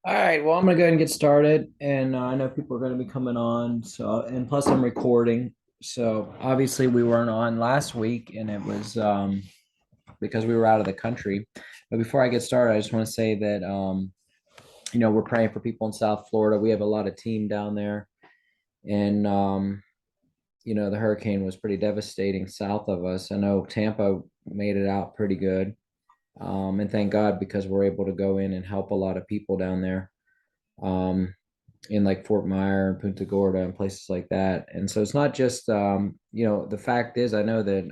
All right, well, I'm gonna go ahead and get started, and I know people are gonna be coming on. So, and plus, I'm recording. So, obviously, we weren't on last week, and it was because we were out of the country. But before I get started, I just want to say that we're praying for people in South Florida. We have a lot of team down there, and the hurricane was pretty devastating south of us. I know Tampa made it out pretty good, and thank God because we're able to go in and help a lot of people down there. Um, in like Fort Myer and Punta Gorda and places like that. And so it's not just, the fact is, I know that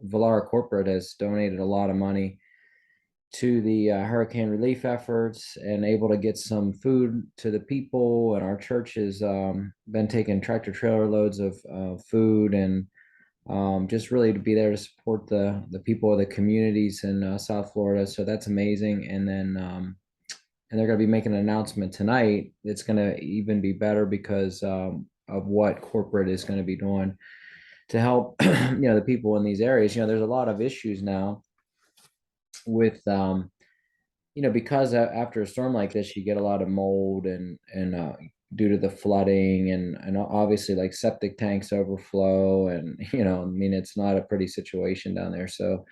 Vollara Corporate has donated a lot of money to the hurricane relief efforts and able to get some food to the people. And our church has been taking tractor trailer loads of food and just really to be there to support the people of the communities in South Florida. So that's amazing. And they're going to be making an announcement tonight. It's going to even be better because of what corporate is going to be doing to help the people in these areas. There's a lot of issues now with because after a storm like this, you get a lot of mold and due to the flooding and obviously like septic tanks overflow and I mean it's not a pretty situation down there. So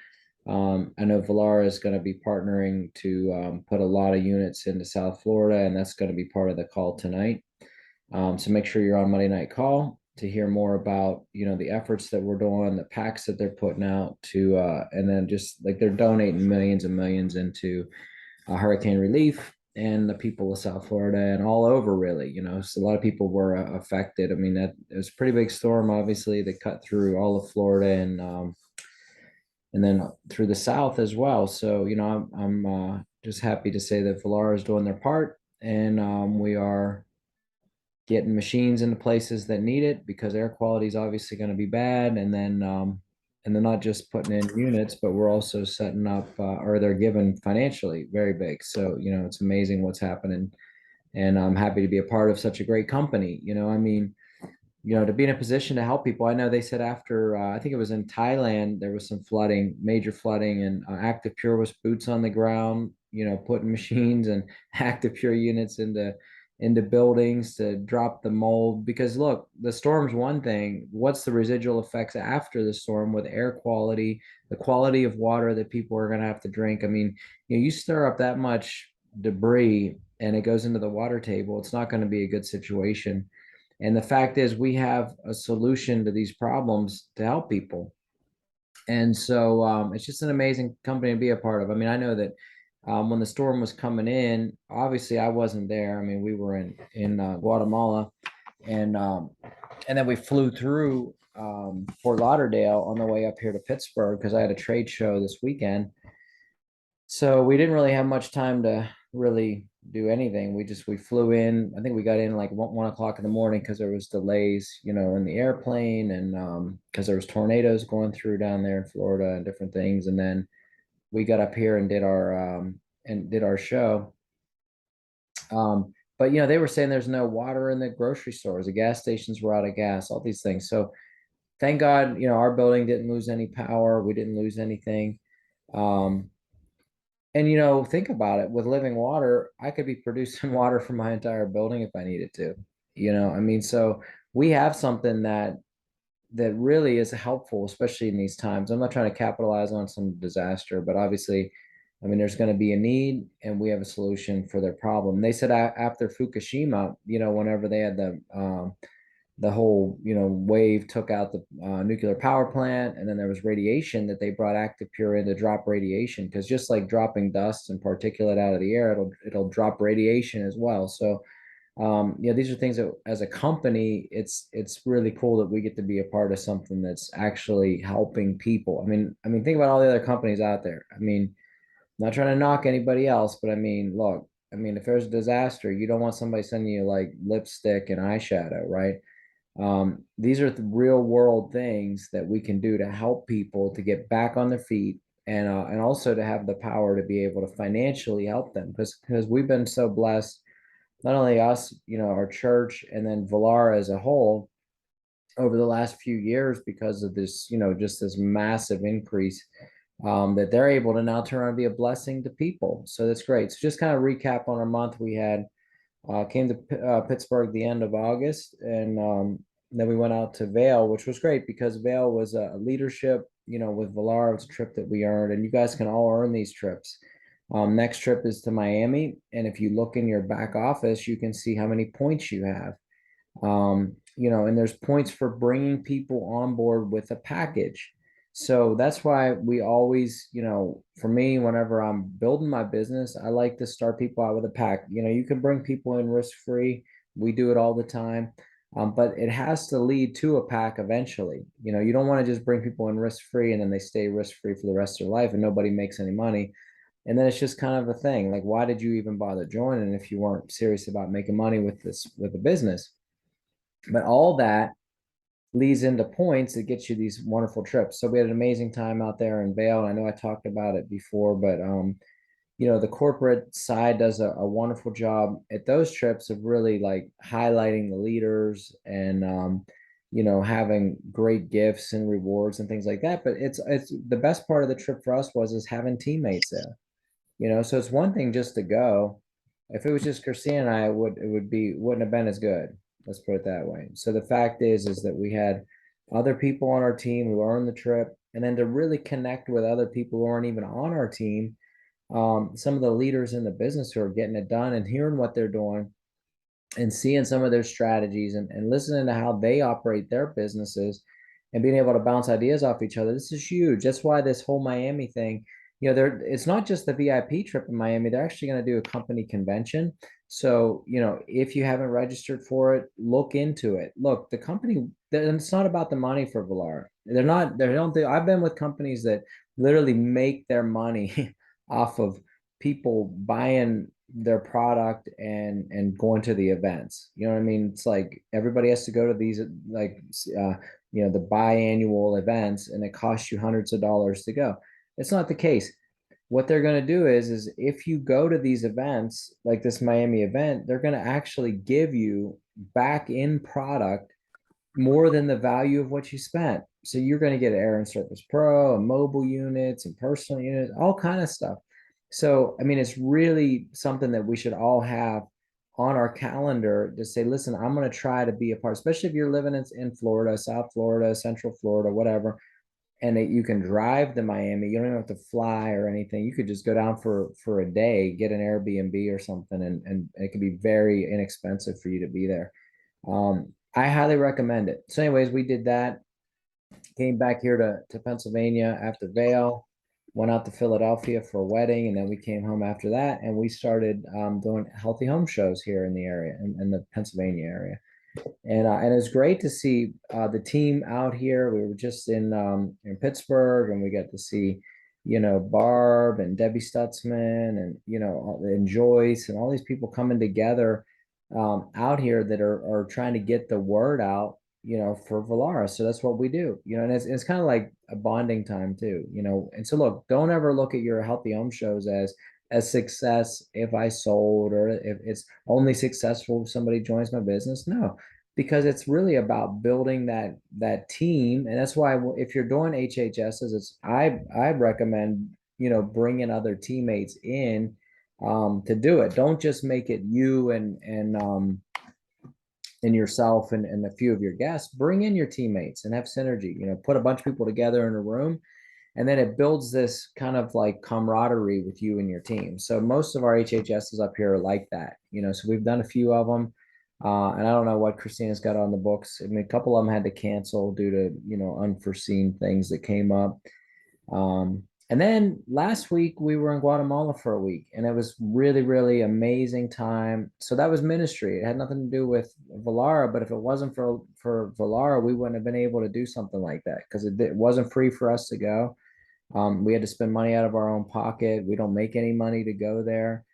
I know Vollara is going to be partnering to put a lot of units into South Florida, and that's going to be part of the call tonight. So make sure you're on Monday Night Call to hear more about the efforts that we're doing, the packs that they're putting out to, and then just like they're donating millions and millions into hurricane relief and the people of South Florida and all over really. So a lot of people were affected. I mean that it was a pretty big storm, obviously, that cut through all of Florida and then through the South as well. So, I'm just happy to say that Vollara is doing their part, and we are getting machines into places that need it because air quality is obviously going to be bad. And they're not just putting in units, but we're also setting up, or they're given financially very big. So, it's amazing what's happening. And I'm happy to be a part of such a great company. I mean, to be in a position to help people. I know they said after, I think it was in Thailand, there was some flooding, major flooding, and Active Pure was boots on the ground, putting machines and Active Pure units into buildings to drop the mold. Because look, the storm's one thing. What's the residual effects after the storm with air quality, the quality of water that people are going to have to drink? I mean, you stir up that much debris and it goes into the water table, it's not going to be a good situation. And the fact is, we have a solution to these problems to help people. And so it's just an amazing company to be a part of. I mean, I know that when the storm was coming in, obviously I wasn't there. I mean, we were in Guatemala, and um, and then we flew through Fort Lauderdale on the way up here to Pittsburgh because I had a trade show this weekend. So we didn't really have much time to really do anything. We flew in. I think we got in like 1 o'clock in the morning because there was delays, in the airplane and because there was tornadoes going through down there in Florida and different things. And then we got up here and did our show. But they were saying there's no water in the grocery stores. The gas stations were out of gas. All these things. So thank God, our building didn't lose any power. We didn't lose anything. Um, and think about it, with living water, I could be producing water for my entire building if I needed to. I mean, so we have something that really is helpful, especially in these times. I'm not trying to capitalize on some disaster, but obviously, I mean, there's going to be a need, and we have a solution for their problem. They said after Fukushima, whenever they had the whole wave took out the nuclear power plant, and then there was radiation that they brought Active Pure in to drop radiation, because just like dropping dust and particulate out of the air, it'll drop radiation as well. So these are things that as a company, it's really cool that we get to be a part of something that's actually helping people. I mean think about all the other companies out there. I mean, I'm not trying to knock anybody else, but I mean, look, I mean, if there's a disaster, you don't want somebody sending you like lipstick and eyeshadow, right? These are the real world things that we can do to help people to get back on their feet, and also to have the power to be able to financially help them, because we've been so blessed, not only us, our church, and then Villara as a whole over the last few years because of this, just this massive increase that they're able to now turn around and be a blessing to people. So that's great. So just kind of recap on our month. We had came to Pittsburgh the end of August, and then we went out to Vail, which was great because Vail was a leadership, with Vollara. Trip that we earned, and you guys can all earn these trips. Next trip is to Miami, and if you look in your back office, you can see how many points you have. And there's points for bringing people on board with a package. So that's why we always, for me, whenever I'm building my business, I like to start people out with a pack. You can bring people in risk free. We do it all the time. But it has to lead to a pack eventually. You don't want to just bring people in risk free and then they stay risk free for the rest of their life and nobody makes any money. And then it's just kind of a thing. Like, why did you even bother joining if you weren't serious about making money with the business? But all that leads into points that gets you these wonderful trips. So we had an amazing time out there in Vail. I know I talked about it before, but the corporate side does a wonderful job at those trips of really like highlighting the leaders and having great gifts and rewards and things like that. But it's the best part of the trip for us was is having teammates there. So it's one thing just to go. If it was just Christine and I, wouldn't have been as good. Let's put it that way. So the fact is that we had other people on our team who earned the trip, and then to really connect with other people who aren't even on our team, some of the leaders in the business who are getting it done and hearing what they're doing and seeing some of their strategies and listening to how they operate their businesses and being able to bounce ideas off each other. This is huge. That's why this whole Miami thing, it's not just the VIP trip in Miami. They're actually going to do a company convention. So, if you haven't registered for it, look into it. Look, the company, it's not about the money for Vollara. They don't do, I've been with companies that literally make their money off of people buying their product and going to the events. You know what I mean? It's like everybody has to go to these like the biannual events, and it costs you hundreds of dollars to go. It's not the case. What they're going to do is if you go to these events like this Miami event, they're going to actually give you back in product more than the value of what you spent. So you're going to get Air and Surface Pro and mobile units and personal units, all kind of stuff. So, I mean, it's really something that we should all have on our calendar to say, listen, I'm going to try to be a part, especially if you're living in Florida, South Florida, Central Florida, whatever, and that you can drive to Miami. You don't even have to fly or anything. You could just go down for a day, get an Airbnb or something, and it could be very inexpensive for you to be there. I highly recommend it. So, anyways, we did that. Came back here to Pennsylvania after Vail, went out to Philadelphia for a wedding, and then we came home after that, and we started doing healthy home shows here in the area, in the Pennsylvania area. And it's great to see the team out here. We were just in Pittsburgh, and we got to see, Barb and Debbie Stutzman, and and Joyce, and all these people coming together out here that are trying to get the word out, for Vollara. So that's what we do, and it's kind of like a bonding time too, And so look, don't ever look at your healthy home shows as success if I sold, or if it's only successful if somebody joins my business. No, because it's really about building that team. And that's why if you're doing HHSs, I recommend, bringing other teammates in to do it. Don't just make it you and yourself and a few of your guests. Bring in your teammates and have synergy. Put a bunch of people together in a room, and then it builds this kind of like camaraderie with you and your team. So most of our HHSs up here are like that. So we've done a few of them. And I don't know what Christina's got on the books. I mean, a couple of them had to cancel due to, unforeseen things that came up. And then last week we were in Guatemala for a week, and it was really, really amazing time. So that was ministry. It had nothing to do with Vollara, but if it wasn't for Vollara, we wouldn't have been able to do something like that because it wasn't free for us to go. We had to spend money out of our own pocket. We don't make any money to go there.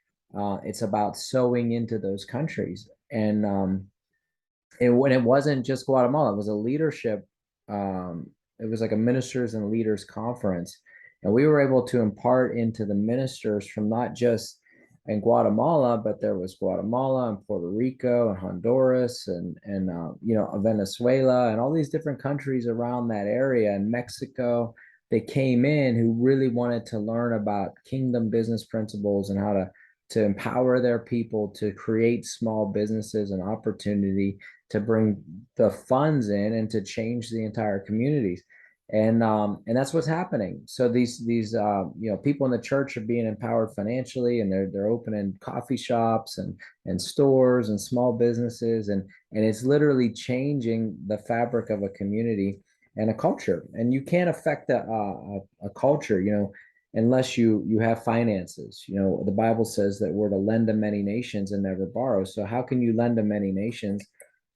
It's about sowing into those countries. And when it wasn't just Guatemala, it was a leadership. It was like a ministers and leaders conference, and we were able to impart into the ministers from not just in Guatemala, but there was Guatemala and Puerto Rico and Honduras and Venezuela and all these different countries around that area, and Mexico. they came in who really wanted to learn about kingdom business principles and how to empower their people to create small businesses and opportunity to bring the funds in and to change the entire communities. And that's what's happening. So these people in the church are being empowered financially, and they're opening coffee shops and stores and small businesses, and it's literally changing the fabric of a community and a culture. And you can't affect a culture, unless you have finances. The Bible says that we're to lend to many nations and never borrow. So how can you lend to many nations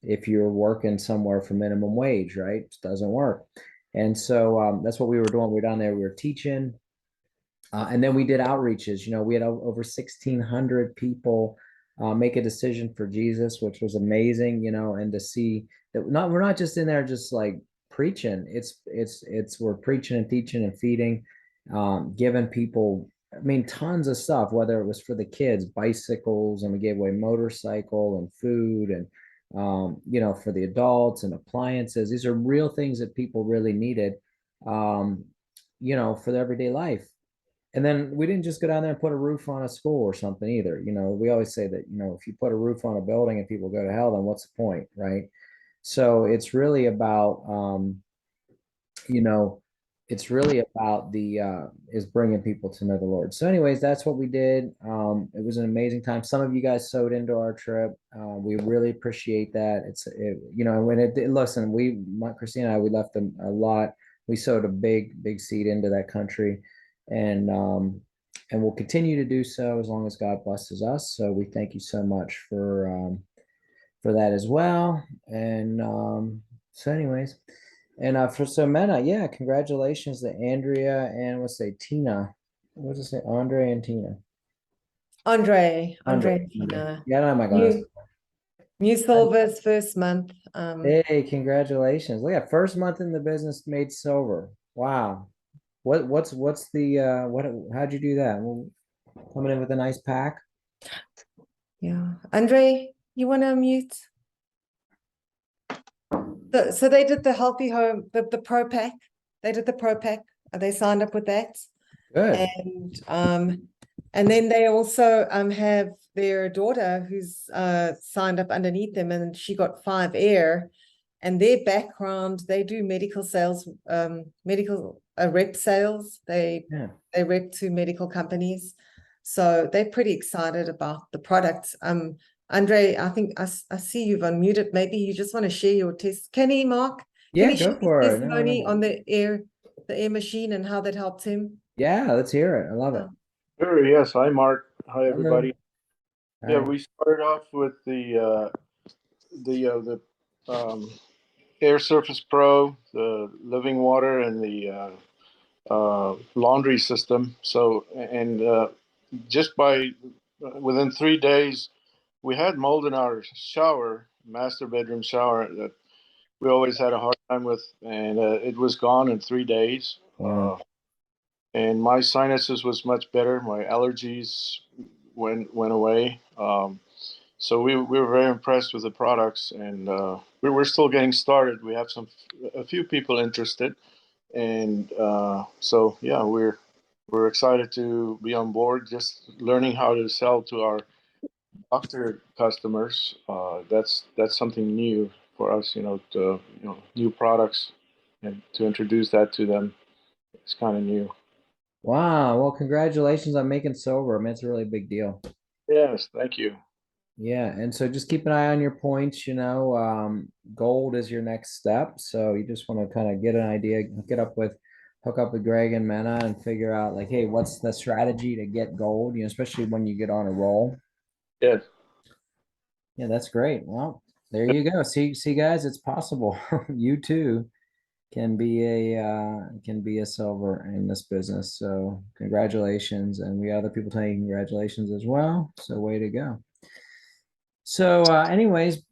if you're working somewhere for minimum wage, right? It doesn't work. And so that's what we were doing. We were down there, we were teaching. And then we did outreaches. We had over 1,600 people make a decision for Jesus, which was amazing. And to see that we're not just in there just like preaching. It's we're preaching and teaching and feeding, giving people. I mean, tons of stuff. Whether it was for the kids, bicycles, and we gave away motorcycle and food, and for the adults and appliances. These are real things that people really needed, for their everyday life. And then we didn't just go down there and put a roof on a school or something either. We always say that, if you put a roof on a building and people go to hell, then what's the point, right? So it's really about, you know, it's really about the is bringing people to know the Lord. So, anyways, that's what we did. It was an amazing time. Some of you guys sewed into our trip. We really appreciate that. When listen, Christina and I, we left a lot. We sowed a big seed into that country, and we'll continue to do so as long as God blesses us. So we thank you so much for that as well. And so, anyways. And for Mena, yeah, congratulations to Andrea and let's say Tina. What does it say? Andre and Tina. Andre Andre. and Tina. Yeah, I don't have my glasses. New silver's first month. Hey, congratulations. Look at first month in the business made silver. Wow. What's the how'd you do that? Well, coming in with a nice pack? Yeah. Andre, you want to mute? So they did the healthy home, the pro pack. They did the pro pack. They signed up with that. Good. And then they also have their daughter who's signed up underneath them, and she got 5 Air. And their background, they do medical sales, medical rep sales. They rep to medical companies. So they're pretty excited about the products. Andre, I think I see you've unmuted. Maybe you just want to share your test. Can he, Mark? Yeah, Can he go share for his it. testimony No. on the air machine and how that helped him? Yeah, let's hear it. I love it. Sure, yes. Hi, Mark. Hi, everybody. Hello. Yeah, we started off with the Air Surface Pro, the living water, and the laundry system. So, and just by within 3 days, we had mold in our shower, master bedroom shower, that we always had a hard time with, and it was gone in 3 days. Wow. And my sinuses was much better. My allergies went away. So we were very impressed with the products, and we're still getting started. We have a few people interested, and so yeah, we're excited to be on board. Just learning how to sell to our doctor customers. That's something new for us, new products, and to introduce that to them, it's kind of new. Wow. Well, congratulations on making silver. I mean, it's a really big deal. Yes, thank you. Yeah, and so just keep an eye on your points, gold is your next step. So you just want to kind of get an idea, hook up with Greg and Mena and figure out like, hey, what's the strategy to get gold, especially when you get on a roll. Yes. Yeah, that's great. Well, there you go. See guys, it's possible. You too can be a silver in this business. So congratulations. And we other people telling you congratulations as well. So way to go. So, anyways,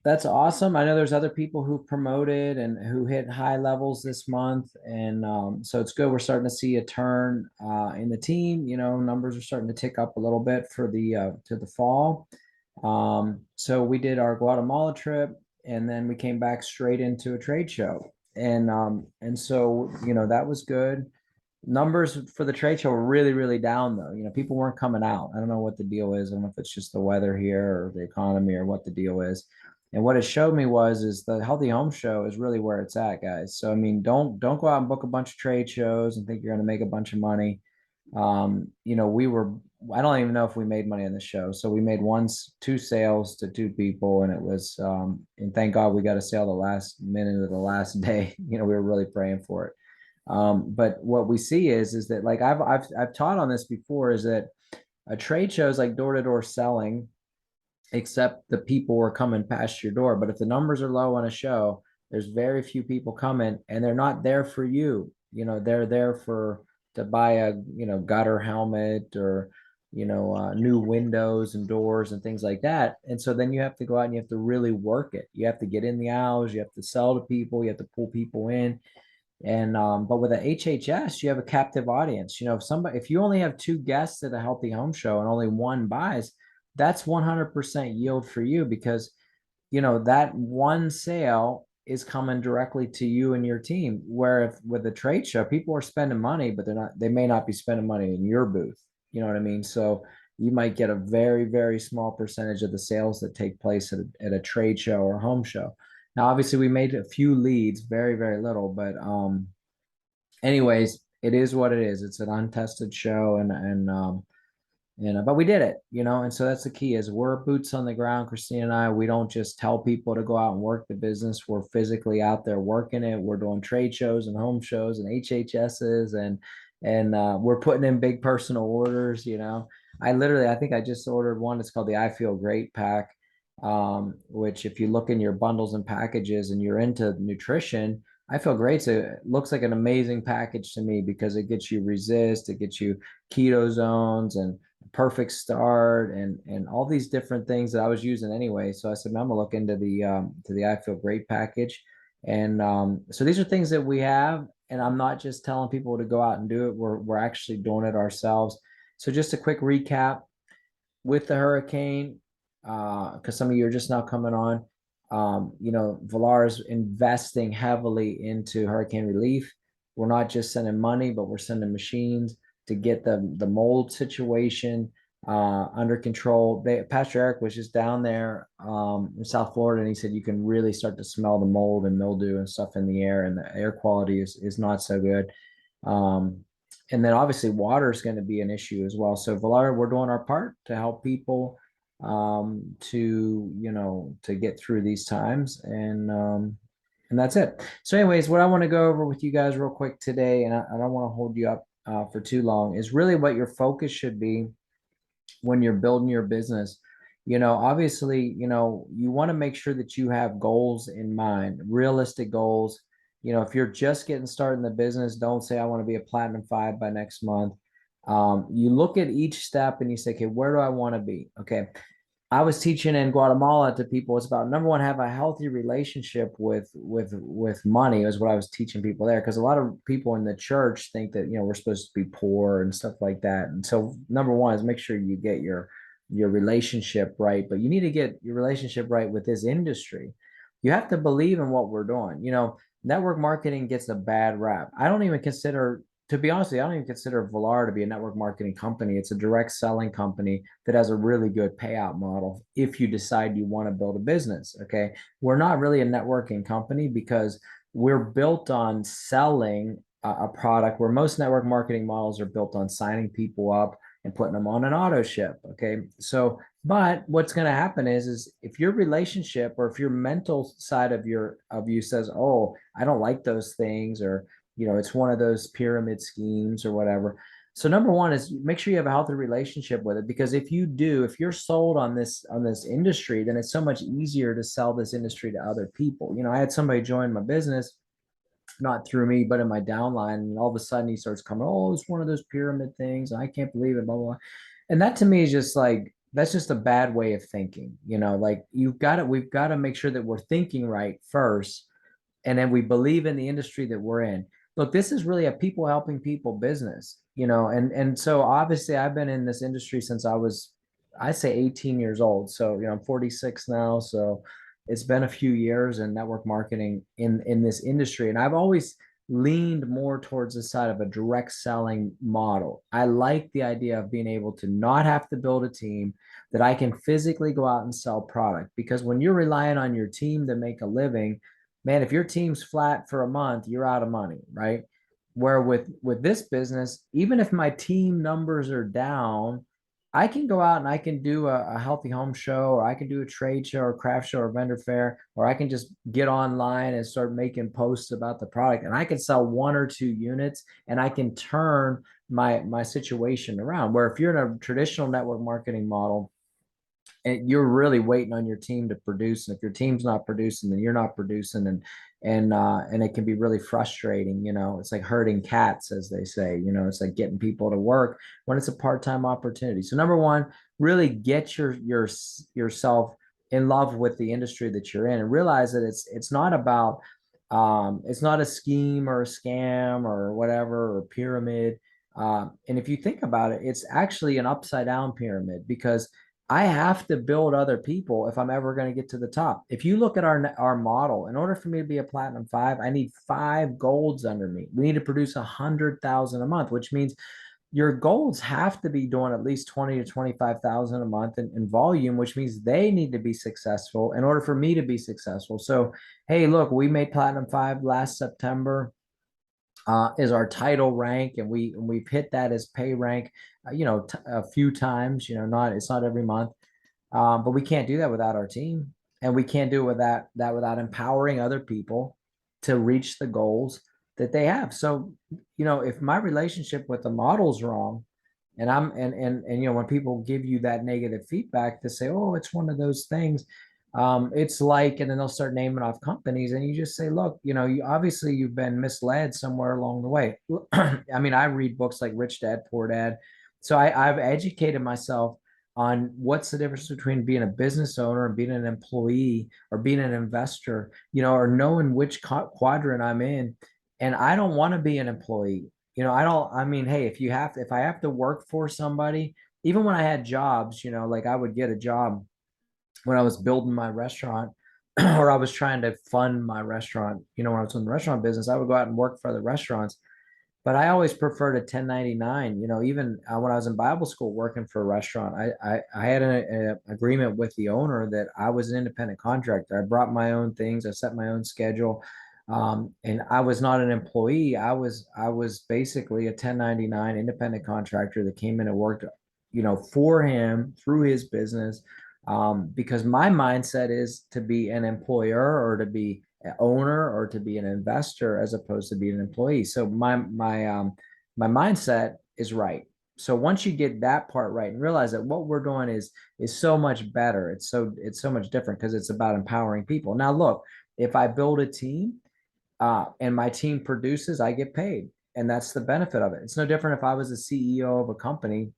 that's awesome. I know there's other people who promoted and who hit high levels this month, and so it's good. We're starting to see a turn in the team. Numbers are starting to tick up a little bit for the to the fall. So we did our Guatemala trip, and then we came back straight into a trade show, And so, that was good. Numbers for the trade show were really, really down though. People weren't coming out. I don't know what the deal is. I don't know if it's just the weather here or the economy or what the deal is. And what it showed me is the Healthy Home Show is really where it's at, guys. So I mean, don't go out and book a bunch of trade shows and think you're going to make a bunch of money. We were, I don't even know if we made money on the show. So we made two sales to two people, and it was, and thank God we got a sale the last minute of the last day. We were really praying for it. But what we see is that, like I've taught on this before, is that a trade show is like door-to-door selling, except the people were coming past your door. But if the numbers are low on a show, there's very few people coming, and they're not there for you. They're there to buy a gutter helmet or new windows and doors and things like that. And so then you have to go out and you have to really work it. You have to get in the aisles, you have to sell to people, you have to pull people in. And but with a HHS, you have a captive audience. If you only have two guests at a Healthy Home Show and only one buys, that's 100% yield for you, because that one sale is coming directly to you and your team. Where if with a trade show, people are spending money, but they may not be spending money in your booth. You know what I mean? So you might get a very, very small percentage of the sales that take place at a trade show or home show. Now, obviously, we made a few leads, very, very little, but anyways, it is what it is. It's an untested show, but we did it, and so that's the key. Is we're boots on the ground, Christine and I. We don't just tell people to go out and work the business. We're physically out there working it. We're doing trade shows and home shows and HHSs, and we're putting in big personal orders. I think I just ordered one. It's called the I Feel Great pack, which if you look in your bundles and packages and you're into nutrition, I Feel Great. So it looks like an amazing package to me, because it gets you resist, it gets you keto zones and perfect start and all these different things that I was using anyway. So I said, I'm gonna look into the I Feel Great package. And so these are things that we have, and I'm not just telling people to go out and do it. We're actually doing it ourselves. So just a quick recap with the hurricane, because some of you are just now coming on. Vollara is investing heavily into hurricane relief. We're not just sending money, but we're sending machines to get the mold situation under control. Pastor Eric was just down there in South Florida, and he said you can really start to smell the mold and mildew and stuff in the air, and the air quality is not so good. And then obviously water is going to be an issue as well. So Vollara, we're doing our part to help people to get through these times, and that's it. So anyways, what I want to go over with you guys real quick today, and I don't want to hold you up for too long, is really what your focus should be when you're building your business. Obviously, you want to make sure that you have goals in mind, realistic goals. If you're just getting started in the business, don't say I want to be a platinum 5 by next month. You look at each step and you say, okay, where do I want to be? Okay. I was teaching in Guatemala to people. It's about, number one, have a healthy relationship with money, is what I was teaching people there. Because a lot of people in the church think that we're supposed to be poor and stuff like that. And so number one is make sure you get your relationship right. But you need to get your relationship right with this industry. You have to believe in what we're doing. Network marketing gets a bad rap. I don't even consider, to be honest with you, I don't even consider Vollara to be a network marketing company. It's a direct selling company that has a really good payout model if you decide you want to build a business. Okay. We're not really a networking company, because we're built on selling a product, where most network marketing models are built on signing people up and putting them on an auto ship. Okay. So, but what's going to happen is if your relationship, or if your mental side of you says, oh, I don't like those things, or it's one of those pyramid schemes or whatever. So number one is make sure you have a healthy relationship with it, because if you're sold on this industry, then it's so much easier to sell this industry to other people. I had somebody join my business, not through me, but in my downline, and all of a sudden he starts coming, oh, it's one of those pyramid things. I can't believe it, blah, blah, blah. And that to me is just like, that's just a bad way of thinking. Like we've got to make sure that we're thinking right first, and then we believe in the industry that we're in. Look, this is really a people helping people business, and so obviously I've been in this industry since I say 18 years old. So, I'm 46 now. So, it's been a few years in network marketing in this industry, and I've always leaned more towards the side of a direct selling model. I like the idea of being able to not have to build a team, that I can physically go out and sell product. Because when you're relying on your team to make a living, man, if your team's flat for a month, you're out of money, right? Where with this business, even if my team numbers are down, I can go out and I can do a healthy home show, or I can do a trade show or craft show or vendor fair, or I can just get online and start making posts about the product, and I can sell 1 or 2 units, and I can turn my situation around. Where if you're in a traditional network marketing model, and you're really waiting on your team to produce, and if your team's not producing, then you're not producing, and it can be really frustrating. It's like herding cats, as they say. It's like getting people to work when it's a part-time opportunity. So number one, really get yourself in love with the industry that you're in, and realize that it's not about it's not a scheme or a scam or whatever, or pyramid. And if you think about it, it's actually an upside down pyramid, because I have to build other people if I'm ever going to get to the top. If you look at our model, in order for me to be a platinum 5, I need 5 golds under me. We need to produce 100,000 a month, which means your golds have to be doing at least 20 to 25,000 a month in volume, which means they need to be successful in order for me to be successful. So, hey, look, we made platinum 5 last September. Is our title rank, and we've hit that as pay rank, a few times. Not it's not every month, but we can't do that without our team, and we can't do it without empowering other people to reach the goals that they have. So, if my relationship with the model's wrong, and when people give you that negative feedback to say, oh, it's one of those things, it's like, and then they'll start naming off companies, and you just say, look, obviously you've been misled somewhere along the way. I mean, I read books like Rich Dad Poor Dad, so I've educated myself on what's the difference between being a business owner and being an employee, or being an investor, or knowing which quadrant I'm in. And I don't want to be an employee. I don't, I mean, hey, if I have to work for somebody, even when I had jobs, like I would get a job when I was building my restaurant, or I was trying to fund my restaurant, when I was in the restaurant business, I would go out and work for the restaurants. But I always preferred a 1099. Even when I was in Bible school working for a restaurant, I had an agreement with the owner that I was an independent contractor. I brought my own things. I set my own schedule. And I was not an employee. I was basically a 1099 independent contractor that came in and worked, for him through his business. Because my mindset is to be an employer, or to be an owner, or to be an investor, as opposed to being an employee. So my mindset is right. So once you get that part right and realize that what we're doing is so much better, it's so much different, because it's about empowering people. Now, look, if I build a team, and my team produces, I get paid, and that's the benefit of it. It's no different if I was a CEO of a company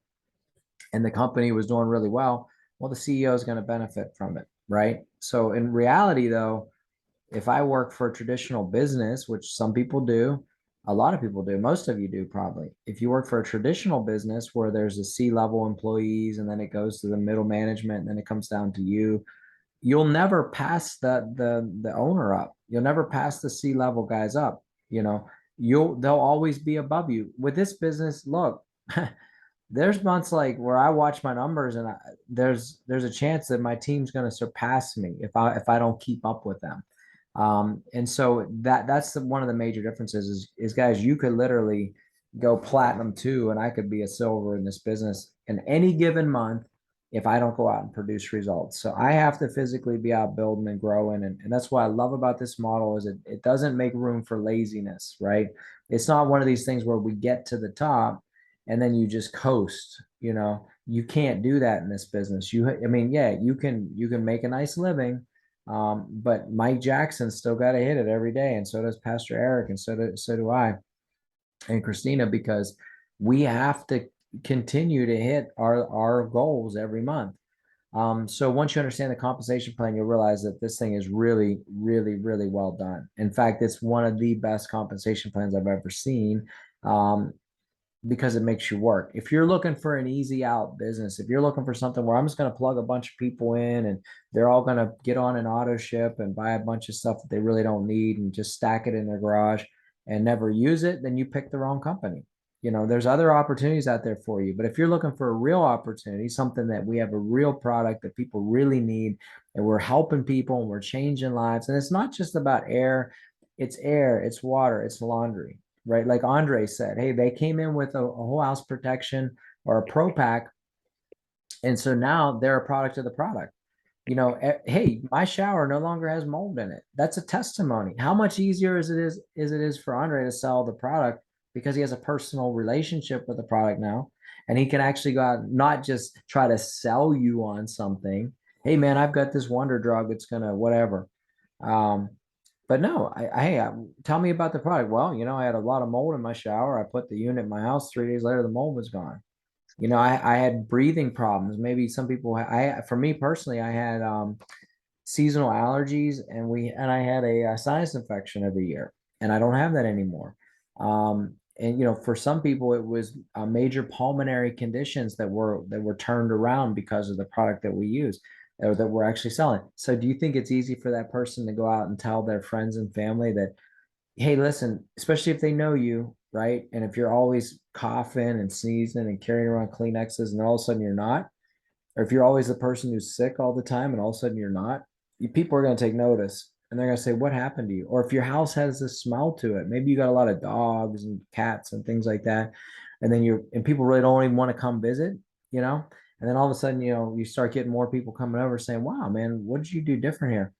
and the company was doing really well. Well, the CEO is going to benefit from it, right? So in reality, though, if I work for a traditional business, which some people do, a lot of people do, most of you do probably. If you work for a traditional business where there's a C-level employees, and then it goes to the middle management, and then it comes down to you, you'll never pass the owner up. You'll never pass the C-level guys up. They'll always be above you. With this business, look, there's months like where I watch my numbers, and there's a chance that my team's going to surpass me if I don't keep up with them. And so that's one of the major differences is guys, you could literally go platinum 2, and I could be a silver in this business in any given month if I don't go out and produce results. So I have to physically be out building and growing. And that's what I love about this model is it doesn't make room for laziness, right? It's not one of these things where we get to the top and then you just coast. You can't do that in this business. I mean, yeah, you can make a nice living. But Mike Jackson still got to hit it every day. And so does Pastor Eric. And so do I and Christina, because we have to continue to hit our goals every month. So once you understand the compensation plan, you'll realize that this thing is really, really, really well done. In fact, it's one of the best compensation plans I've ever seen. because it makes you work. If you're looking for an easy out business, if you're looking for something where I'm just going to plug a bunch of people in and they're all going to get on an auto ship and buy a bunch of stuff that they really don't need and just stack it in their garage and never use it, then you pick the wrong company. You know, there's other opportunities out there for you. But if you're looking for a real opportunity, something that we have a real product that people really need, and we're helping people and we're changing lives, and it's not just about air, it's water, it's laundry, right? Like Andre said, hey, they came in with a whole house protection or a pro pack. And so now they're a product of the product. You know, hey, my shower no longer has mold in it. That's a testimony. How much easier is it is for Andre to sell the product because he has a personal relationship with the product now, and he can actually go out and not just try to sell you on something. Hey, man, I've got this wonder drug. It's gonna whatever. Um, but no, tell me about the product. Well, you know, I had a lot of mold in my shower. I put the unit in my house. 3 days later, the mold was gone. You know, I had breathing problems. Maybe some people, for me personally, I had seasonal allergies, and I had a sinus infection every year, and I don't have that anymore. And you know, for some people, it was major pulmonary conditions that were turned around because of the product that we use or that we're actually selling. So, do you think it's easy for that person to go out and tell their friends and family that, hey, listen, especially if they know you, right? And if you're always coughing and sneezing and carrying around Kleenexes and all of a sudden you're not, or if you're always the person who's sick all the time and all of a sudden you're not, people are going to take notice and they're going to say, what happened to you? Or if your house has this smell to it, maybe you got a lot of dogs and cats and things like that. And then and people really don't even want to come visit, you know? And then all of a sudden, you know, you start getting more people coming over saying, wow, man, what did you do different here?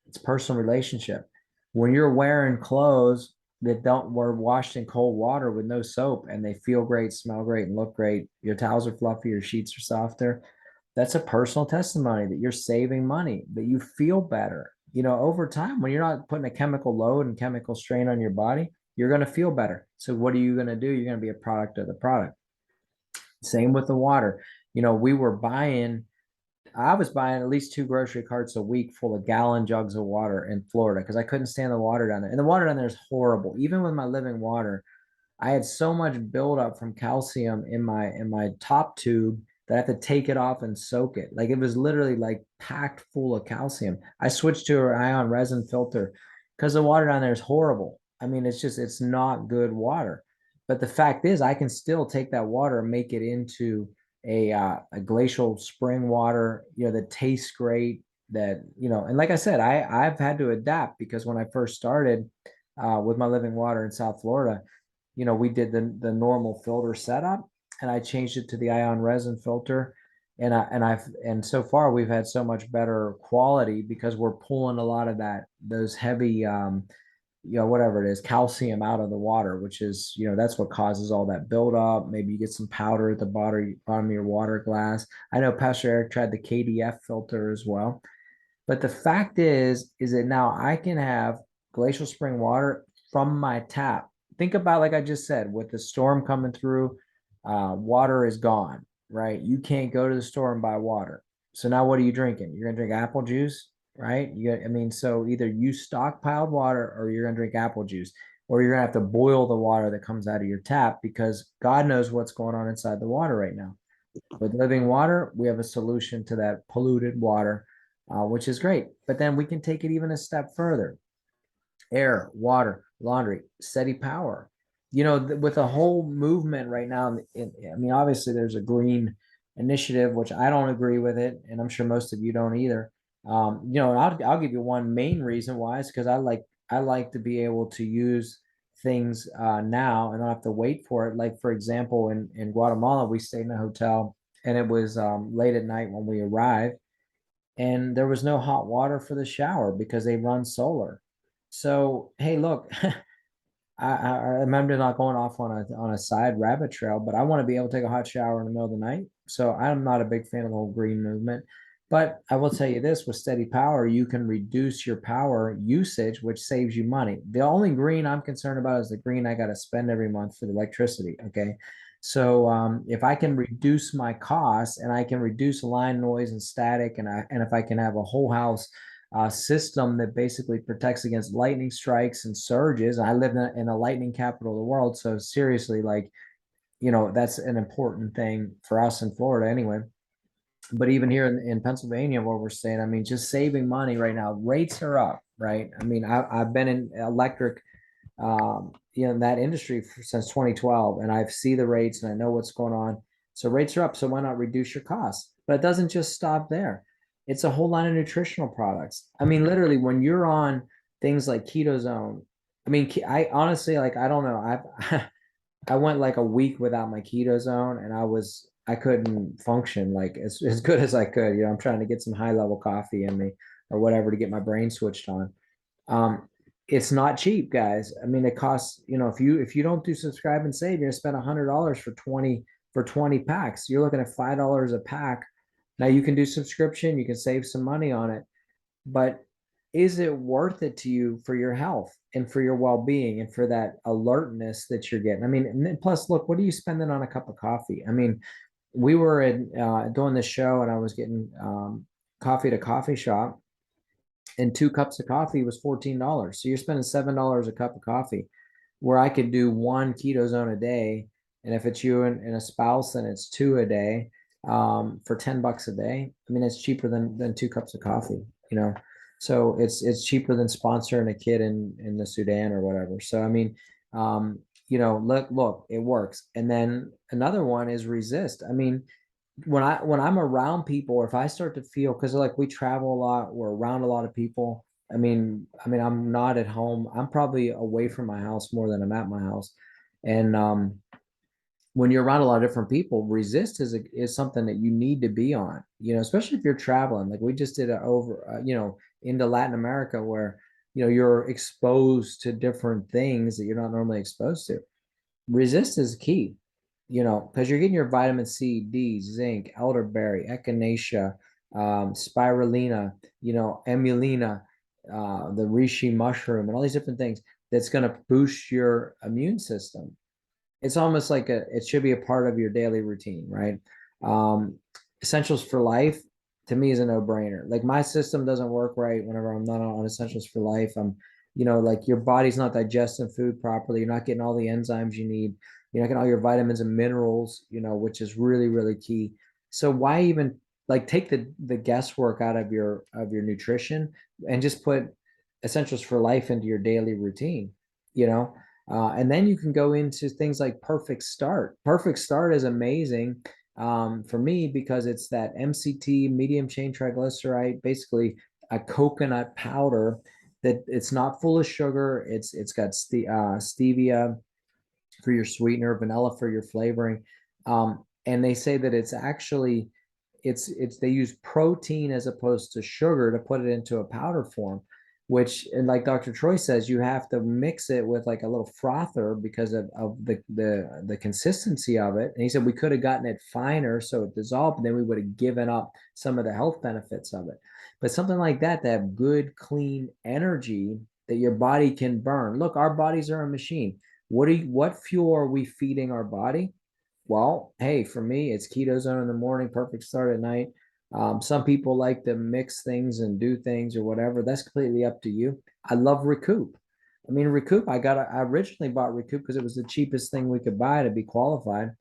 It's personal relationship. When you're wearing clothes that don't were washed in cold water with no soap and they feel great, smell great, and look great, your towels are fluffy, your sheets are softer. That's a personal testimony that you're saving money, that you feel better. You know, over time, when you're not putting a chemical load and chemical strain on your body, you're going to feel better. So, what are you going to do? You're going to be a product of the product. Same with the water. You know, I was buying at least 2 grocery carts a week full of gallon jugs of water in Florida because I couldn't stand the water down there. And the water down there is horrible. Even with my living water, I had so much buildup from calcium in my top tube that I had to take it off and soak it. Like it was literally like packed full of calcium. I switched to an ion resin filter because the water down there is horrible. I mean, it's not good water. But the fact is, I can still take that water and make it into a glacial spring water, you know, that tastes great. That, you know, and like I said, I've had to adapt because when I first started with my living water in South Florida, you know, we did the normal filter setup, and I changed it to the ion resin filter, and so far we've had so much better quality because we're pulling a lot of those heavy you know, whatever it is, calcium out of the water, which is, you know, that's what causes all that buildup. Maybe you get some powder at the bottom of your water glass. I know Pastor Eric tried the KDF filter as well. But the fact is that now I can have glacial spring water from my tap. Think about, like I just said, with the storm coming through, water is gone, right? You can't go to the store and buy water. So now what are you drinking? You're gonna drink apple juice, right? I mean, so either you stockpiled water or you're gonna drink apple juice, or you're gonna have to boil the water that comes out of your tap because God knows what's going on inside the water right now. With living water, we have a solution to that polluted water, which is great. But then we can take it even a step further. Air, water, laundry, steady power. You know, with a whole movement right now, I mean, obviously there's a green initiative, which I don't agree with it, and I'm sure most of you don't either. You know, I'll give you one main reason why is because I like to be able to use things now and not have to wait for it. Like for example, in Guatemala, we stayed in a hotel, and it was late at night when we arrived, and there was no hot water for the shower because they run solar. So, hey, look, I remember not going off on a side rabbit trail, but I want to be able to take a hot shower in the middle of the night. So I'm not a big fan of the whole green movement. But I will tell you this, with steady power, you can reduce your power usage, which saves you money. The only green I'm concerned about is the green I got to spend every month for the electricity. Okay. So if I can reduce my costs and I can reduce line noise and static, and if I can have a whole house system that basically protects against lightning strikes and surges. I live in a lightning capital of the world. So seriously, like that's an important thing for us in Florida anyway. But even here in Pennsylvania, where we're staying, I mean, just saving money right now, rates are up, right? I mean, I've been in electric, in that industry since 2012, and I see the rates and I know what's going on. So rates are up. So why not reduce your costs? But it doesn't just stop there. It's a whole line of nutritional products. I mean, literally, when you're on things like keto zone, I mean, I honestly, like, I don't know. I went like a week without my keto zone, and I couldn't function like as good as I could. I'm trying to get some high level coffee in me or whatever to get my brain switched on. Um, it's not cheap, guys. I mean, it costs, if you don't do subscribe and save, you're gonna spend $100 for 20 packs. You're looking at $5 a pack. Now you can do subscription, you can save some money on it, but is it worth it to you for your health and for your well-being and for that alertness that you're getting? I mean, and then plus, look, what are you spending on a cup of coffee? I mean, we were doing this show, and I was getting coffee at a coffee shop, and 2 cups of coffee was $14. So you're spending $7 a cup of coffee, where I could do one keto zone a day. And if it's you and a spouse, then it's two a day, for $10 a day. I mean, it's cheaper than 2 cups of coffee, you know. So it's cheaper than sponsoring a kid in the Sudan or whatever. So I mean, look, it works. And then another one is resist. I mean, when I'm around people, if I start to feel, because like we travel a lot, we're around a lot of people. I mean, I'm not at home. I'm probably away from my house more than I'm at my house. And when you're around a lot of different people, resist is something that you need to be on, especially if you're traveling. Like we just did it over, into Latin America, where, you're exposed to different things that you're not normally exposed to. Resist is key, because you're getting your vitamin C, D, zinc, elderberry, echinacea, spirulina, emulina, the reishi mushroom, and all these different things that's going to boost your immune system. It's almost like it should be a part of your daily routine, right? Um, Essentials for life to me is a no-brainer. Like my system doesn't work right whenever I'm not on Essentials for Life. Like your body's not digesting food properly. You're not getting all the enzymes you need. You're not getting all your vitamins and minerals, which is really, really key. So why even like take the guesswork out of your nutrition and just put Essentials for Life into your daily routine, you know? And then you can go into things like Perfect Start. Perfect Start is amazing for me because it's that MCT, medium chain triglyceride, basically a coconut powder that it's not full of sugar. It's got stevia for your sweetener, vanilla for your flavoring. And they say that it's actually it's they use protein as opposed to sugar to put it into a powder form, which, and like Dr. Troy says, you have to mix it with like a little frother because of the consistency of it. And he said we could have gotten it finer so it dissolved, and then we would have given up some of the health benefits of it. But something like that, to have good, clean energy that your body can burn. Look, our bodies are a machine. What fuel are we feeding our body? Well, hey, for me, it's keto zone in the morning, perfect start at night. Some people like to mix things and do things or whatever. That's completely up to you. I love Recoup. I mean, Recoup, I originally bought Recoup because it was the cheapest thing we could buy to be qualified.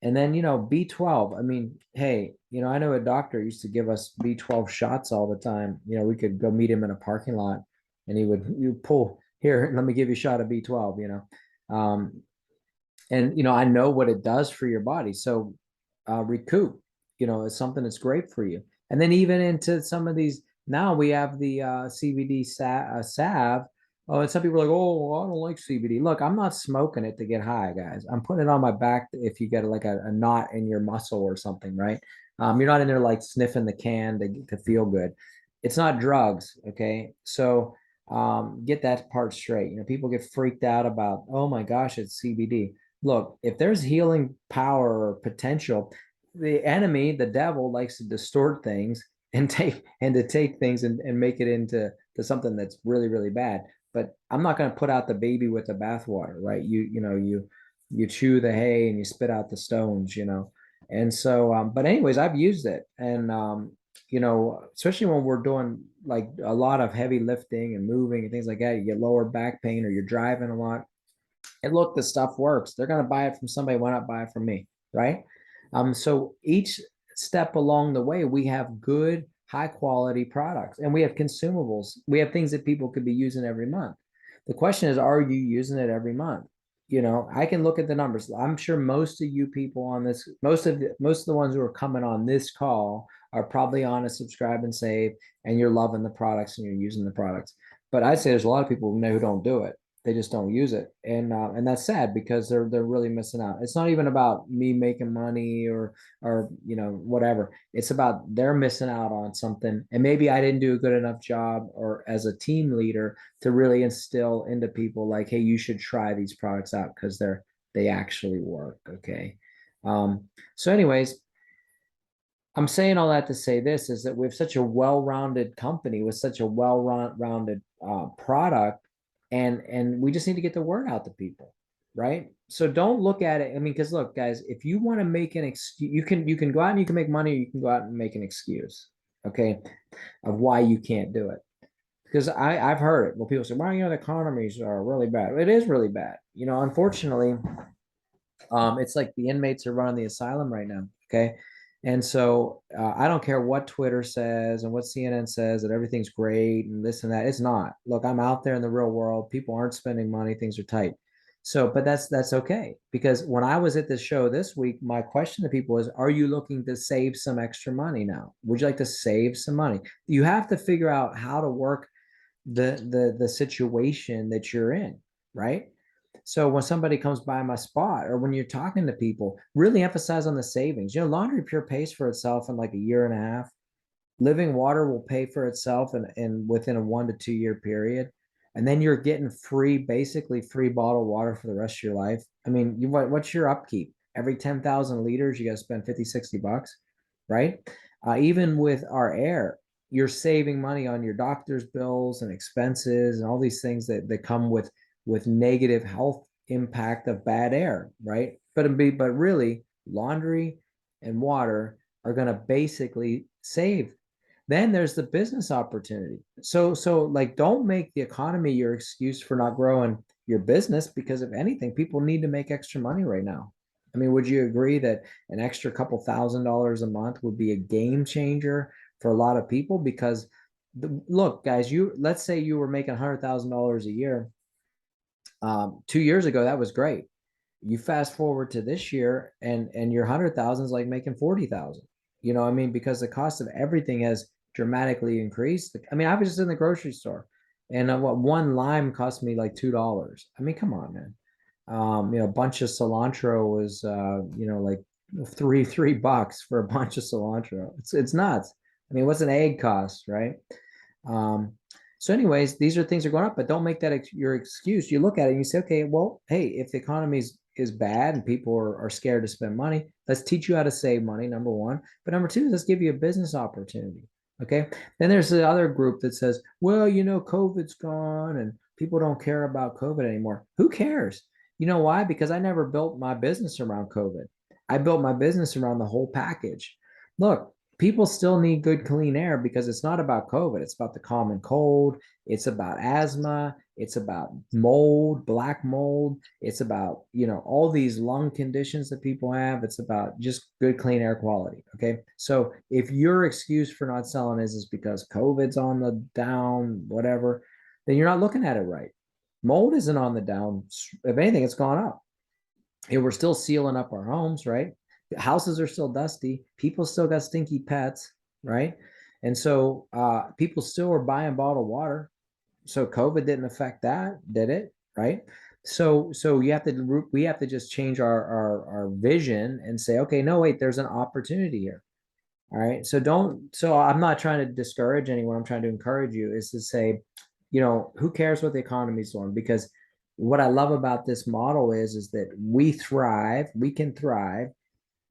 And then, B12. I mean, hey, I know a doctor used to give us B12 shots all the time. We could go meet him in a parking lot and you pull here, let me give you a shot of B12. And I know what it does for your body. So Recoup, is something that's great for you. And then even into some of these, now we have the CBD salve. Oh, and some people are like, oh, I don't like CBD. Look, I'm not smoking it to get high, guys. I'm putting it on my back if you get like a knot in your muscle or something, right? You're not in there like sniffing the can to feel good. It's not drugs, okay? So get that part straight. People get freaked out about, oh my gosh, it's CBD. Look, if there's healing power or potential, the enemy, the devil, likes to distort things and to take things and make it into something that's really, really bad. But I'm not going to put out the baby with the bathwater, right? You chew the hay and you spit out the stones, And so, but anyways, I've used it, and especially when we're doing like a lot of heavy lifting and moving and things like that, you get lower back pain or you're driving a lot. And look, the stuff works. They're going to buy it from somebody. Why not buy it from me? Right. So each step along the way, we have good, high quality products and we have consumables. We have things that people could be using every month. The question is, are you using it every month? You know, I can look at the numbers. I'm sure most of you people on this, most of the ones who are coming on this call are probably on a subscribe and save, and you're loving the products and you're using the products. But I'd say there's a lot of people who don't do it. They just don't use it, and that's sad because they're really missing out. It's not even about me making money or whatever. It's about they're missing out on something, and maybe I didn't do a good enough job or as a team leader to really instill into people like, hey, you should try these products out because they actually work. Okay. So anyways, I'm saying all that to say this is that we have such a well-rounded company with such a well-rounded product, and we just need to get the word out to people, right? So don't look at it. I mean, because look, guys, if you want to make an excuse, you can go out and you can make money, or you can go out and make an excuse, okay, of why you can't do it. Because I've heard it. Well, people say, well, the economies are really bad. It is really bad. Unfortunately, it's like the inmates are running the asylum right now. Okay. And so I don't care what Twitter says and what CNN says that everything's great and this and that. It's not. Look, I'm out there in the real world. People aren't spending money. Things are tight. So, but that's okay. Because when I was at this show this week, my question to people is, are you looking to save some extra money now? Would you like to save some money? You have to figure out how to work the situation that you're in, right? So when somebody comes by my spot or when you're talking to people, really emphasize on the savings. Laundry Pure pays for itself in like a year and a half. Living Water will pay for itself in within a 1 to 2 year period. And then you're getting basically free bottled water for the rest of your life. I mean, what's your upkeep? Every 10,000 liters, you got to spend 50, $60, right? Even with our air, you're saving money on your doctor's bills and expenses and all these things that come with negative health impact of bad air, right? But really, laundry and water are going to basically save. Then there's the business opportunity. So like, don't make the economy your excuse for not growing your business, because if anything, people need to make extra money right now. I mean, would you agree that an extra couple $1,000s a month would be a game changer for a lot of people? Because look, guys, let's say you were making $100,000 a year. 2 years ago, that was great. You fast forward to this year, and your 100,000 is like making 40,000. I mean, because the cost of everything has dramatically increased. I mean, I was just in the grocery store, and one lime cost me like $2. I mean, come on, man. A bunch of cilantro was like $3 for a bunch of cilantro. It's nuts. I mean, what's an egg cost, right? Um, so, anyways, these are things that are going up, but don't make that your excuse. You look at it and you say, okay, well, hey, if the economy is bad and people are scared to spend money, let's teach you how to save money, number one. But number two, let's give you a business opportunity. Okay. Then there's the other group that says, well, COVID's gone and people don't care about COVID anymore. Who cares? You know why? Because I never built my business around COVID. I built my business around the whole package. Look, people still need good, clean air because it's not about COVID. It's about the common cold. It's about asthma. It's about mold, black mold. It's about, all these lung conditions that people have. It's about just good, clean air quality. Okay. So if your excuse for not selling is because COVID's on the down, whatever, then you're not looking at it right. Mold isn't on the down. If anything, it's gone up. And we're still sealing up our homes, right? Houses are still dusty. People still got stinky pets, right? And so people still are buying bottled water. So COVID didn't affect that, did it? Right? So we have to just change our vision and say, okay, no, wait, there's an opportunity here. All right. So I'm not trying to discourage anyone. I'm trying to encourage you is to say, who cares what the economy is doing? Because what I love about this model is that we can thrive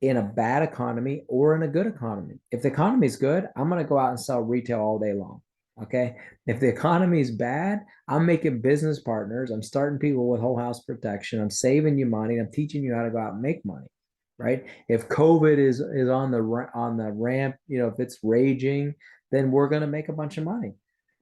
in a bad economy or in a good economy. If the economy is good, I'm going to go out and sell retail all day long. Okay. If the economy is bad, I'm making business partners. I'm starting people with whole house protection. I'm saving you money. I'm teaching you how to go out and make money. Right. If COVID is on the ramp, if it's raging, then we're going to make a bunch of money.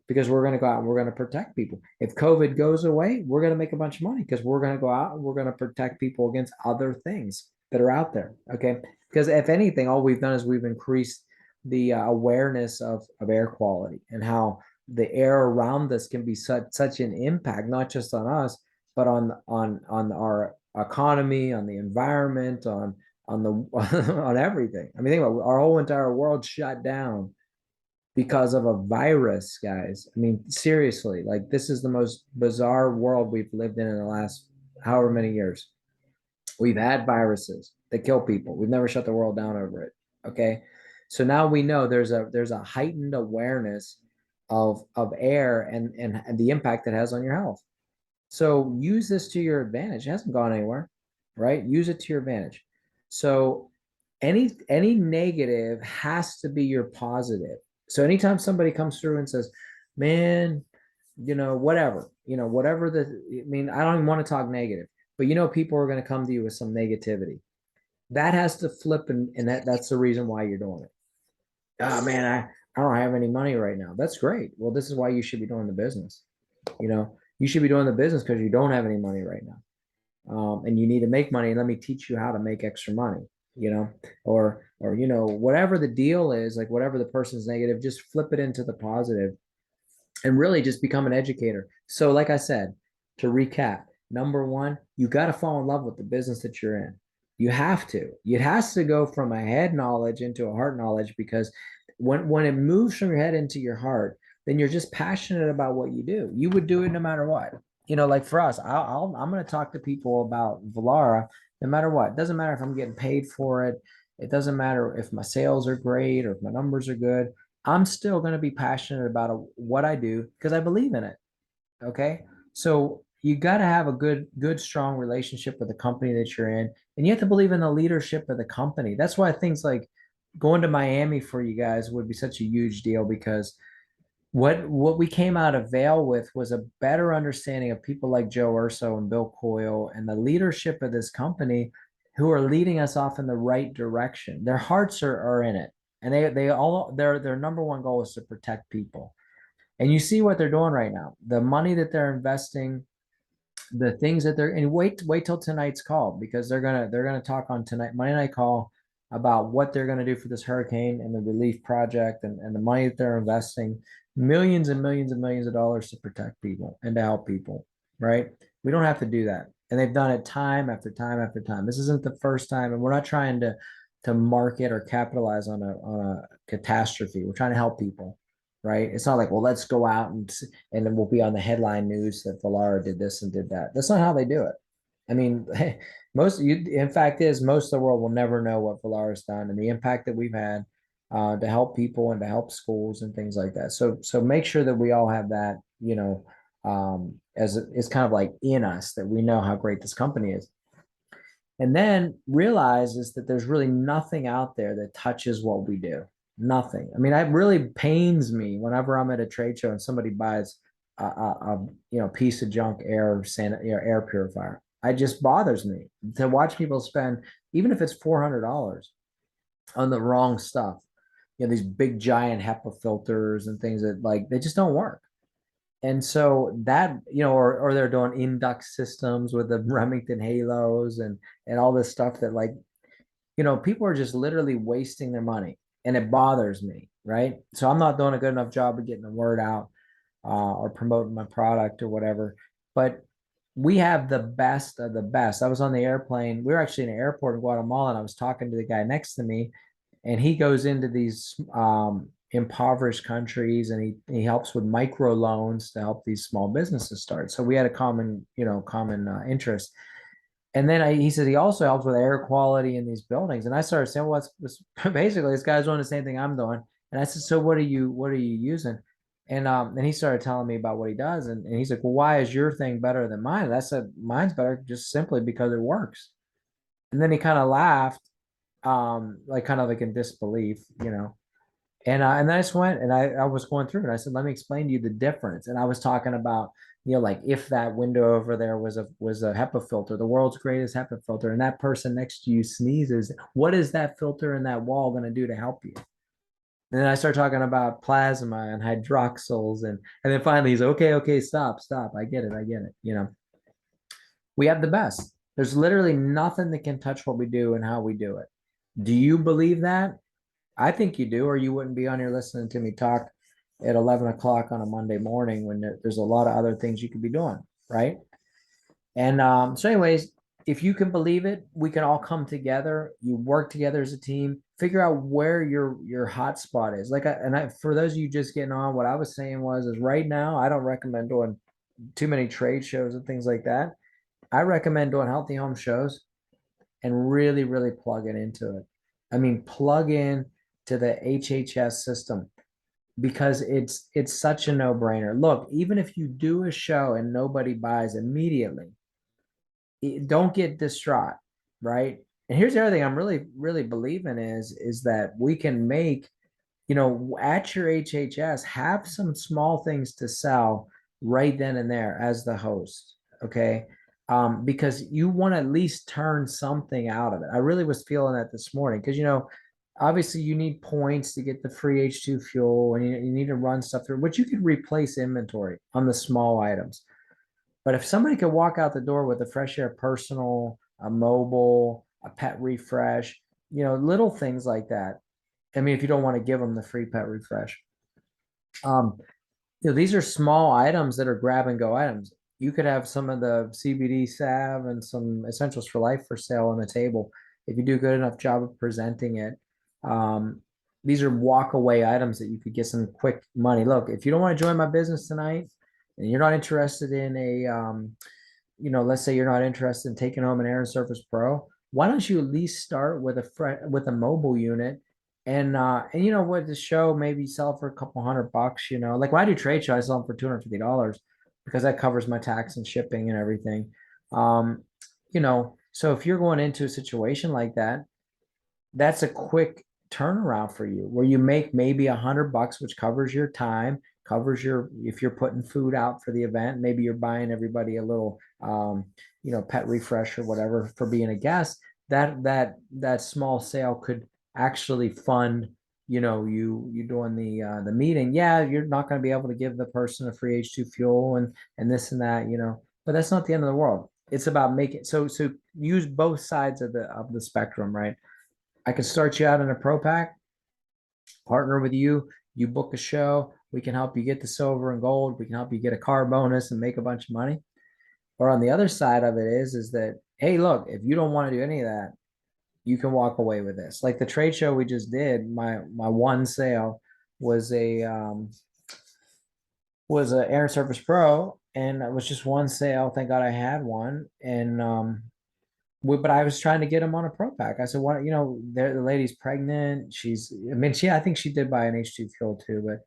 because we're going to go out and we're going to protect people. If COVID goes away, we're going to make a bunch of money because we're going to go out and we're going to protect people against other things that are out there. Okay. Because if anything, all we've done is we've increased the awareness of air quality and how the air around us can be such an impact, not just on us, but on our economy, on the environment, on the on everything. I mean, think about it, our whole entire world shut down because of a virus, guys. I mean, seriously, like this is the most bizarre world we've lived in the last however many years. We've had viruses that kill people. We've never shut the world down over it. Okay. So now we know there's a heightened awareness of air and the impact it has on your health. So use this to your advantage. It hasn't gone anywhere, right? Use it to your advantage. So any negative has to be your positive. So anytime somebody comes through and says, man, whatever I mean, I don't even want to talk negative, but people are going to come to you with some negativity. That has to flip, and that's the reason why you're doing it. Oh man, I don't have any money right now. That's great. Well, this is why you should be doing the business. You should be doing the business because you don't have any money right now. And you need to make money. Let me teach you how to make extra money, or whatever the deal is, like whatever the person's negative, just flip it into the positive and really just become an educator. So, like I said, to recap, number one, you got to fall in love with the business that you're in. You have to. It has to go from a head knowledge into a heart knowledge, because when it moves from your head into your heart, then you're just passionate about what you do. You would do it no matter what. Like for us, I'm going to talk to people about Vollara no matter what. It doesn't matter if I'm getting paid for it. It doesn't matter if my sales are great or if my numbers are good. I'm still going to be passionate about what I do because I believe in it. Okay. So you got to have a good, strong relationship with the company that you're in, and you have to believe in the leadership of the company. That's why things like going to Miami for you guys would be such a huge deal, because what we came out of Vail with was a better understanding of people like Joe Urso and Bill Coyle and the leadership of this company, who are leading us off in the right direction. Their hearts are in it. And their number one goal is to protect people. And you see what they're doing right now. The money that they're investing, the things that and wait till tonight's call, because they're gonna talk on tonight Monday night call about what they're gonna do for this hurricane and the relief project, and the money that they're investing, millions and millions and millions of dollars to protect people and to help people. Right? We don't have to do that, and they've done it time after time after time. This isn't the first time, and we're not trying to market or capitalize on a catastrophe. We're trying to help people. Right? It's not like, well, let's go out and then we'll be on the headline news that Vollara did this and did that. That's not how they do it. I mean, in fact, most of the world will never know what Volara's done and the impact that we've had to help people and to help schools and things like that. So make sure that we all have that, as it's kind of like in us, that we know how great this company is. And then realize is that there's really nothing out there that touches what we do. Nothing. I mean, it really pains me whenever I'm at a trade show and somebody buys a piece of junk air purifier. It just bothers me to watch people spend, even if it's $400 on the wrong stuff. These big giant HEPA filters and things that, like, they just don't work. And so that, or they're doing Indux systems with the Remington Halos and all this stuff that, like, people are just literally wasting their money, and it bothers me, right? So I'm not doing a good enough job of getting the word out or promoting my product or whatever. But we have the best of the best. I was on the airplane. We were actually in an airport in Guatemala, and I was talking to the guy next to me, and he goes into these impoverished countries, and he helps with micro loans to help these small businesses start. So we had a common interest. And then he said he also helps with air quality in these buildings. And I started saying, well, it's basically this guy's doing the same thing I'm doing. And I said, so what are you using? And he started telling me about what he does. And he's like, well, why is your thing better than mine? And I said, mine's better just simply because it works. And then he kind of laughed, like kind of like in disbelief. And then I just went and I was going through it. I said, let me explain to you the difference. And I was talking about, like if that window over there was a HEPA filter, the world's greatest HEPA filter, and that person next to you sneezes, what is that filter in that wall going to do to help you? And then I start talking about plasma and hydroxyls, and then finally he's okay, okay, stop, stop. I get it, I get it. We have the best. There's literally nothing that can touch what we do and how we do it. Do you believe that? I think you do, or you wouldn't be on here listening to me talk at 11 o'clock on a Monday morning when there's a lot of other things you could be doing, right? And so, anyways, if you can believe it, we can all come together. You work together as a team. Figure out where your hot spot is. For those of you just getting on, what I was saying is right now I don't recommend doing too many trade shows and things like that. I recommend doing healthy home shows and really, really plug it into it. I mean, plug in to the HHS system because it's such a no-brainer. Look, even if you do a show and nobody buys immediately, don't get distraught, right? And here's the other thing I'm really, really believing is that we can make, at your HHS, have some small things to sell right then and there as the host. Okay. Because you want to at least turn something out of it. I really was feeling that this morning because, obviously you need points to get the free H2 fuel and you need to run stuff through, but you could replace inventory on the small items. But if somebody could walk out the door with a fresh air personal, a mobile, a pet refresh, little things like that. I mean, if you don't want to give them the free pet refresh, um, these are small items that are grab and go items. You could have some of the CBD salve and some essentials for life for sale on the table if you do a good enough job of presenting it. Um, these are walk away items that you could get some quick money. Look, if you don't want to join my business tonight and you're not interested in let's say you're not interested in taking home an Air and Surface Pro, why don't you at least start with a mobile unit and you know what, the show maybe sell for a couple $100, like when I do trade show, I sell them for $250 because that covers my tax and shipping and everything. So if you're going into a situation like that, that's a quick turnaround for you where you make maybe $100, which covers your time, covers if you're putting food out for the event, maybe you're buying everybody a little, pet refresh or whatever for being a guest. That small sale could actually fund, you doing the meeting. Yeah, you're not going to be able to give the person a free H2 fuel and this and that, but that's not the end of the world. It's about making so use both sides of the spectrum, right? I can start you out in a pro pack, partner with you. You book a show. We can help you get the silver and gold. We can help you get a car bonus and make a bunch of money. Or on the other side of it is that, hey, look, if you don't want to do any of that, you can walk away with this. Like the trade show we just did, my one sale was a Air Surface Pro, and it was just one sale. Thank God I had one, and but I was trying to get him on a pro pack. I said, "What? The lady's pregnant. I think she did buy an H2 fuel too, but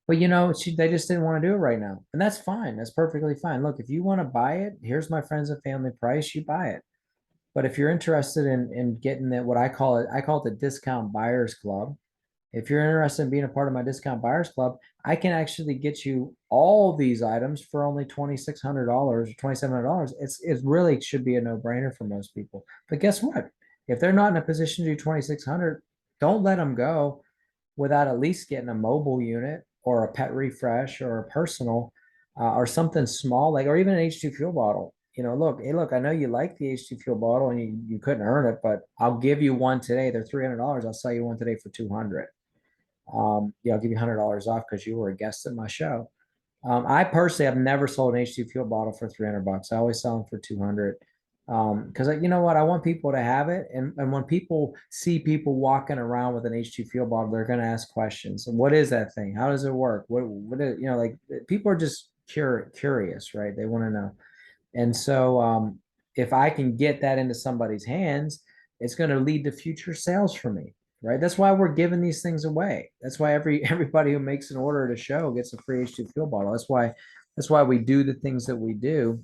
they just didn't want to do it right now, and that's fine. That's perfectly fine. Look, if you want to buy it, here's my friends and family price. You buy it. But if you're interested in getting what I call it the discount buyers club. If you're interested in being a part of my discount buyers club, I can actually get you all these items for only $2,600 or $2,700. It really should be a no-brainer for most people. But guess what? If they're not in a position to do 2,600, don't let them go without at least getting a mobile unit or a pet refresh or a personal or something small, like or even an H2 fuel bottle. Look, hey, look, I know you like the H2 fuel bottle and you couldn't earn it, but I'll give you one today. They're $300. I'll sell you one today for 200. Yeah, I'll give you $100 off because you were a guest at my show. I personally have never sold an H2 fuel bottle for $300. I always sell them for 200. Because you know what, I want people to have it, and when people see people walking around with an H2 fuel bottle, they're going to ask questions. What is that thing? How does it work? What is, like people are just curious, right? They want to know. And so, if I can get that into somebody's hands, it's going to lead to future sales for me, right? That's why we're giving these things away. That's why everybody who makes an order at a show gets a free H2 fuel bottle. That's why we do the things that we do,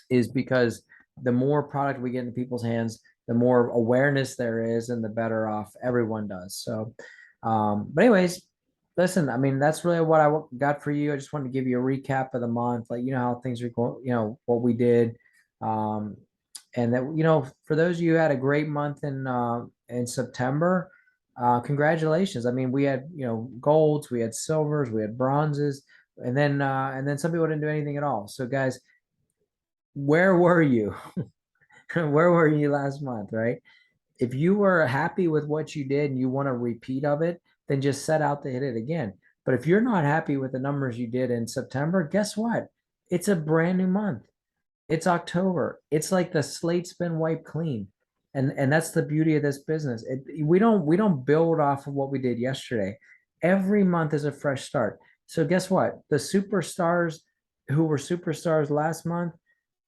is because the more product we get into people's hands, the more awareness there is, and the better off everyone does. So, but anyways, listen, I mean, that's really what I got for you. I just wanted to give you a recap of the month, like how things are going, what we did. And that, for those of you who had a great month in September, congratulations. I mean, we had, golds, we had silvers, we had bronzes, and then some people didn't do anything at all. So guys, where were you? Where were you last month, right? If you were happy with what you did and you want a repeat of it, then just set out to hit it again. But if you're not happy with the numbers you did in September, guess what? It's a brand new month. It's October. It's like the slate's been wiped clean. And that's the beauty of this business. We don't build off of what we did yesterday. Every month is a fresh start. So guess what? The superstars who were superstars last month,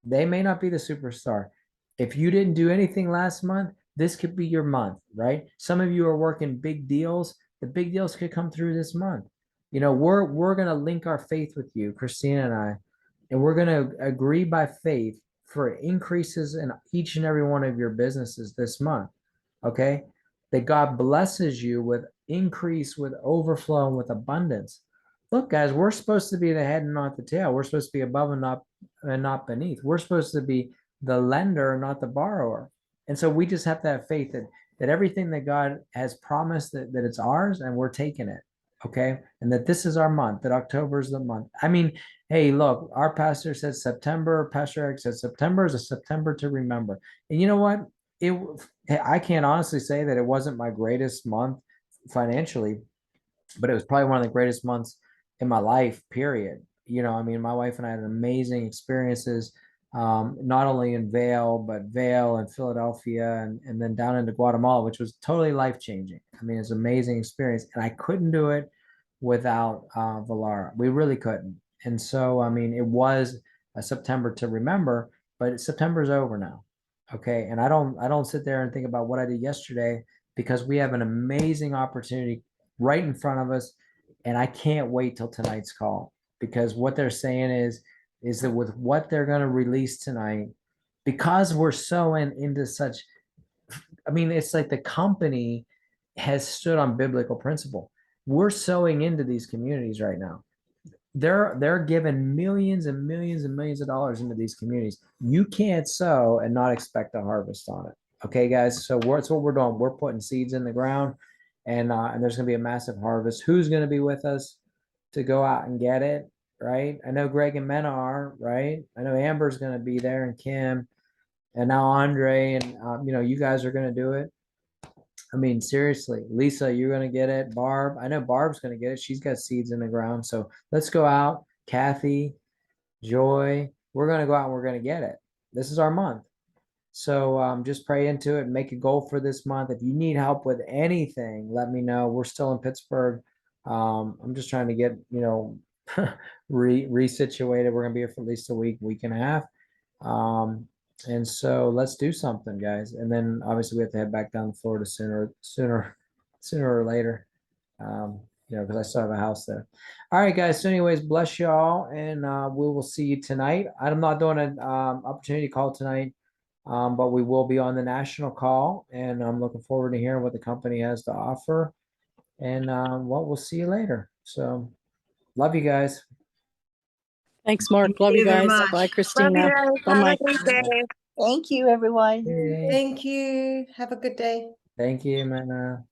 they may not be the superstar. If you didn't do anything last month, this could be your month, right? Some of you are working big deals. The big deals could come through this month. We're gonna link our faith with you, Christina and I, and we're gonna agree by faith for increases in each and every one of your businesses this month. Okay? That God blesses you with increase, with overflow, and with abundance. Look, guys, we're supposed to be the head and not the tail. We're supposed to be above and not beneath. We're supposed to be the lender, not the borrower. And so we just have to have faith that everything that God has promised that it's ours and we're taking it. Okay. And that this is our month, that October is the month. I mean, hey, look, our pastor says September, Pastor Eric says September is a September to remember. And you know what? I can't honestly say that it wasn't my greatest month financially, but it was probably one of the greatest months in my life, period. I mean, my wife and I had amazing experiences, not only in Vail and Philadelphia, and then down into Guatemala, which was totally life changing. I mean, it's an amazing experience, and I couldn't do it without Vollara. We really couldn't. And so, I mean, it was a September to remember, but September's over now. Okay. And I don't sit there and think about what I did yesterday, because we have an amazing opportunity right in front of us. And I can't wait till tonight's call, because what they're saying is that with what they're going to release tonight, because we're so into such, I mean, it's like the company has stood on biblical principle. We're sowing into these communities right now. They're giving millions and millions and millions of dollars into these communities. You can't sow and not expect a harvest on it. Okay, guys. So that's what we're doing. We're putting seeds in the ground, and there's going to be a massive harvest. Who's going to be with us to go out and get it? Right. I know Greg and Mena are, right. I know Amber's going to be there, and Kim, and now Andre, and you guys are going to do it. I mean, seriously, Lisa, you're going to get it. Barb, I know Barb's going to get it. She's got seeds in the ground. So let's go out. Kathy, Joy, we're going to go out and we're going to get it. This is our month. So just pray into it and make a goal for this month. If you need help with anything, let me know. We're still in Pittsburgh. I'm just trying to get, resituated. We're going to be here for at least a week and a half. And so let's do something, guys. And then obviously we have to head back down to Florida sooner or later. Because I still have a house there. All right, guys. So anyways, bless y'all, and we will see you tonight. I'm not doing an opportunity call tonight, but we will be on the national call, and I'm looking forward to hearing what the company has to offer. And we'll see you later. So love you guys. Thanks, Mark. Love you very guys. much. Bye, Love Christina. you guys. Bye, Have a Mike. great day. Thank you, everyone. Hey, Thank you. Have a good day. thank you, man.